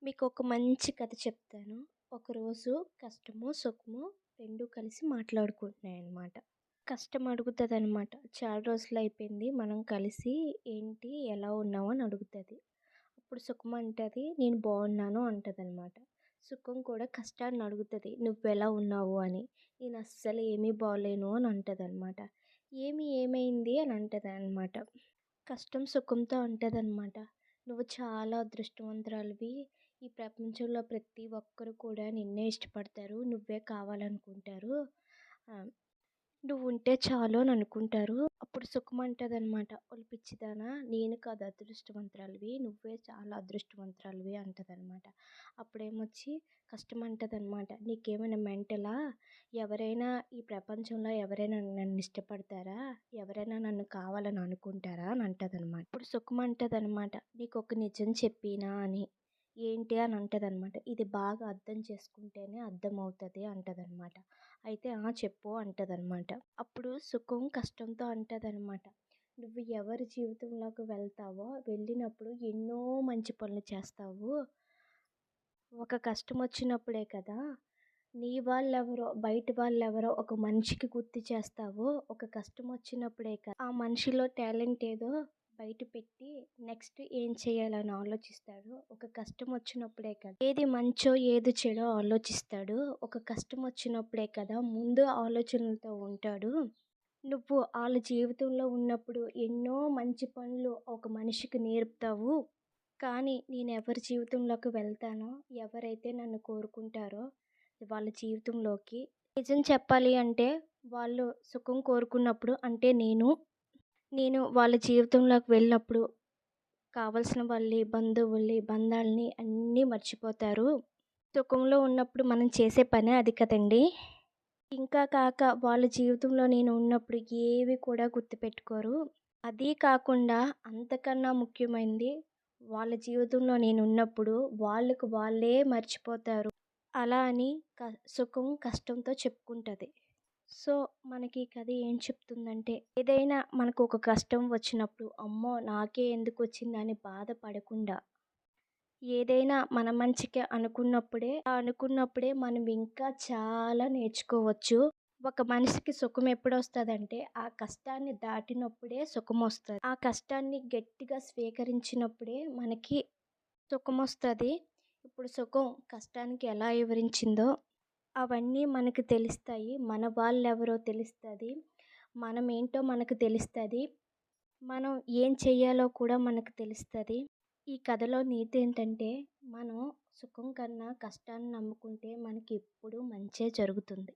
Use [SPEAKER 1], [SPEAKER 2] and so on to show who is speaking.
[SPEAKER 1] మీకొక మంచి కథ చెప్తాను. ఒకరోజు కష్టము, సుఖము 2 కలిసి మాట్లాడుకుంటున్నాయన్నమాట. కష్టం అడుగుతదనమాట. చాలా రోజులైపోయింది మనం కలిసి, ఏంటి ఎలా ఉన్నావు అని అడుగుతది. అప్పుడు సుఖం అంటది, నేను బాగున్నాను అంటదనమాట. సుఖం కూడా కష్టాన్ని అడుగుతది, నువ్వెలా ఉన్నావు అని. నేను అస్సలు ఏమీ బాలేను అని అంటదనమాట. ఏమైంది అని అంటదనమాట. కష్టం సుఖంతో అంటదనమాట. నువ్వు చాలా అదృష్టవంతురాలివి. ఈ ప్రపంచంలో ప్రతి ఒక్కరు కూడా నిన్నే ఇష్టపడతారు. నువ్వే కావాలనుకుంటారు. ఆహ్, నువ్వుంటే చాలు అని అనుకుంటారు. అప్పుడు సుఖం అంటదనమాట. ఓలి పిచ్చిదానా, నేను కాదు అదృష్టవంతురాలివి. నువ్వే చాలా అదృష్టవంతురాలివి అంటదనమాట. అప్పుడేమొచ్చి కష్టం అంటదనమాట. నీకేమైనా మెంటలా? ఎవరైనా ఈ ప్రపంచంలో ఎవరైనా నన్ను ఇష్టపడతారా? ఎవరైనా నన్ను కావాలని అనుకుంటారా? అని అంటదనమాట. ఇప్పుడు సుఖం అంటదనమాట. నీకొక నిజం చెప్పినా అని. ఏంటి అని అంటదనమాట. ఇది బాగా అర్థం చేసుకుంటేనే అర్థమవుతది అంటదనమాట. అయితే ఆ! చెప్పు అంటదనమాట. అప్పుడు సుఖం కష్టంతో అంటదనమాట. నువ్వు ఎవరి జీవితంలోకి వెళ్తావో వెళ్ళినప్పుడు ఎన్నో మంచి పనులు చేస్తావు. ఒక కష్టం వచ్చినప్పుడే కదా నీ వాళ్ళెవరో బయట వాళ్ళెవరో ఒక మనిషికి గుర్తు చేస్తావో, ఒక కష్టం వచ్చినప్పుడే కదా ఆ మనిషిలో టాలెంట్ ఏదో బయట పెట్టి నెక్స్ట్ ఏం చేయాలని ఆలోచిస్తాడు. ఒక కష్టం వచ్చినప్పుడే కదా ఏది మంచో ఏది చెడో ఆలోచిస్తాడు. ఒక కష్టం వచ్చినప్పుడే కదా ముందు ఆలోచనలతో ఉంటాడు. నువ్వు ఆళ్ళ జీవితంలో ఉన్నప్పుడు ఎన్నో మంచి పనులు ఒక మనిషికి నేర్పుతావు. కానీ నేనెవరి జీవితంలోకి వెళ్తానో, ఎవరైతే నన్ను కోరుకుంటారో వాళ్ళ జీవితంలోకి నిజం చెప్పాలి అంటే వాళ్ళు సుఖం కోరుకున్నప్పుడు అంటే నేను వాళ్ళ జీవితంలోకి వెళ్ళినప్పుడు కావాల్సిన వాళ్ళని, బంధువుల్ని, బంధాల్ని అన్నీ మర్చిపోతారు. సుఖంలో ఉన్నప్పుడు మనం చేసే పనే అది కదండీ! ఇంకా కాక వాళ్ళ జీవితంలో నేను ఉన్నప్పుడు ఏవి కూడా గుర్తుపెట్టుకోరు. అదీ కాకుండా అంతకన్నా ముఖ్యమైనది వాళ్ళ జీవితంలో నేనున్నప్పుడు వాళ్ళకి వాళ్ళే మర్చిపోతారు. అలా అని సుఖం కష్టంతో చెప్పుకుంటది. సో, మనకి ఈ కథ ఏం చెప్తుందంటే ఏదైనా మనకు ఒక కష్టం వచ్చినప్పుడు అమ్మో! నాకే ఎందుకొచ్చిందని బాధపడకుండా ఏదైనా మన మంచికే అనుకున్నప్పుడే మనం ఇంకా చాలా నేర్చుకోవచ్చు. ఒక మనిషికి సుఖం ఎప్పుడొస్తదంటే, ఆ కష్టాన్ని దాటినప్పుడే సుఖమొస్తది. ఆ కష్టాన్ని గట్టిగా స్వీకరించినప్పుడే మనకి సుఖమొస్తది. ఇప్పుడు సుఖం కష్టానికి ఎలా వివరించిందో అవన్నీ మనకు తెలుస్తాయి. మన వాళ్ళెవరో తెలుస్తది. మనమేంటో మనకు తెలుస్తది. మనం ఏం చెయ్యాలో కూడా మనకు తెలుస్తది. ఈ కథలో నీతి ఏంటంటే, మనం సుఖం కన్నా కష్టాన్ని నమ్ముకుంటే మనకెప్పుడూ మంచే జరుగుతుంది.